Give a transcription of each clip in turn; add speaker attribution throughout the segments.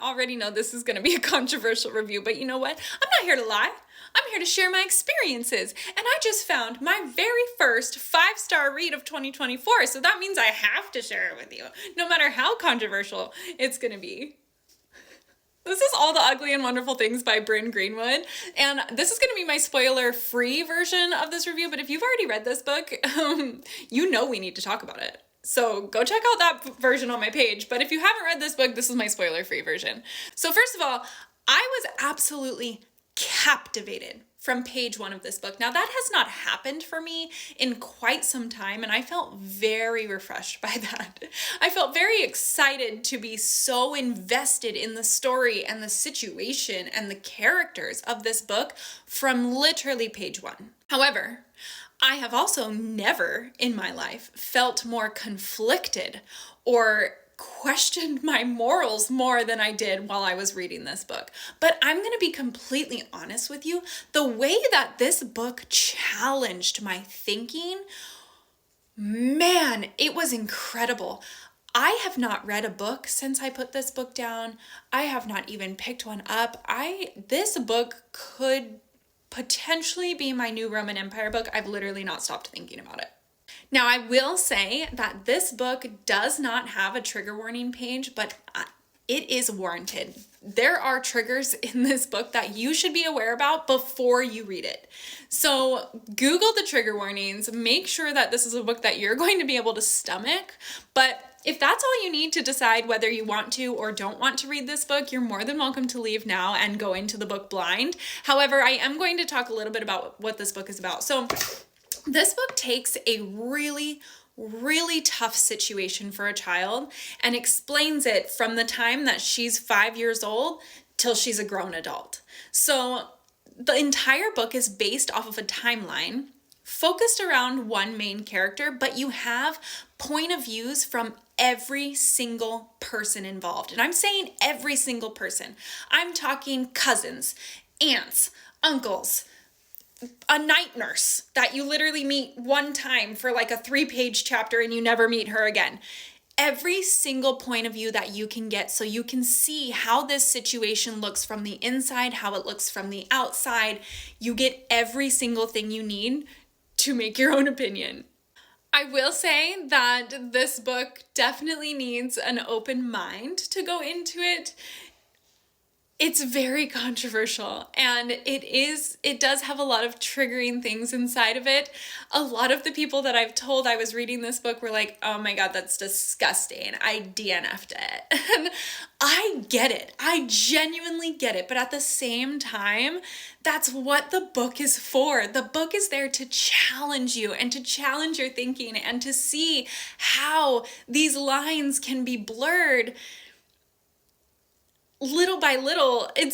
Speaker 1: already know this is going to be a controversial review, but you know what? I'm not here to lie. I'm here to share my experiences, and I just found my very first 5-star read of 2024, so that means I have to share it with you, no matter how controversial it's going to be. This is All the Ugly and Wonderful Things by Bryn Greenwood, and this is going to be my spoiler-free version of this review, but if you've already read this book, you know we need to talk about it. So go check out that version on my page, but if you haven't read this book, this is my spoiler-free version. So first of all, I was absolutely captivated from page 1 of this book. Now that has not happened for me in quite some time, and I felt very refreshed by that. I felt very excited to be so invested in the story and the situation and the characters of this book from literally page 1. However, I have also never in my life felt more conflicted or questioned my morals more than I did while I was reading this book. But I'm going to be completely honest with you. The way that this book challenged my thinking, man, it was incredible. I have not read a book since I put this book down. I have not even picked one up. This book could potentially be my new Roman Empire book. I've literally not stopped thinking about it. Now, I will say that this book does not have a trigger warning page, but it is warranted. There are triggers in this book that you should be aware about before you read it. So Google the trigger warnings, make sure that this is a book that you're going to be able to stomach, but if that's all you need to decide whether you want to or don't want to read this book, you're more than welcome to leave now and go into the book blind. However, I am going to talk a little bit about what this book is about. So this book takes a really tough situation for a child and explains it from the time that she's 5 years old till she's a grown adult. So the entire book is based off of a timeline focused around one main character, but you have point of views from every single person involved. And I'm saying every single person. I'm talking cousins, aunts, uncles, a night nurse that you literally meet one time for like a 3-page chapter and you never meet her again. Every single point of view that you can get so you can see how this situation looks from the inside, how it looks from the outside. You get every single thing you need to make your own opinion. I will say that this book definitely needs an open mind to go into it. It's very controversial, and it does have a lot of triggering things inside of it. A lot of the people that I've told I was reading this book were like, oh my God, that's disgusting. I DNF'd it. And I get it. I genuinely get it. But at the same time, that's what the book is for. The book is there to challenge you and to challenge your thinking and to see how these lines can be blurred little by little. I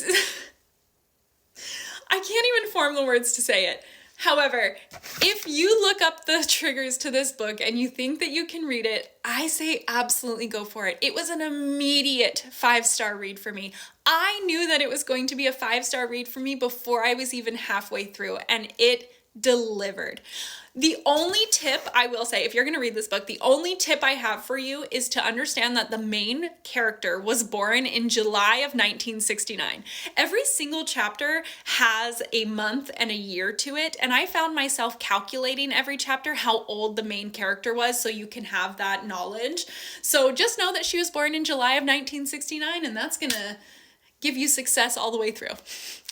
Speaker 1: can't even form the words to say it. However, if you look up the triggers to this book and you think that you can read it, I say absolutely go for it. It was an immediate 5-star read for me. I knew that it was going to be a 5-star read for me before I was even halfway through, and it delivered. The only tip I will say, if you're going to read this book, the only tip I have for you is to understand that the main character was born in July of 1969. Every single chapter has a month and a year to it, and I found myself calculating every chapter how old the main character was so you can have that knowledge. So just know that she was born in July of 1969, and that's going to give you success all the way through.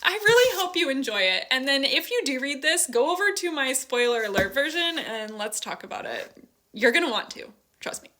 Speaker 1: I really hope you enjoy it. And then if you do read this, go over to my spoiler alert version and let's talk about it. You're going to want to, trust me.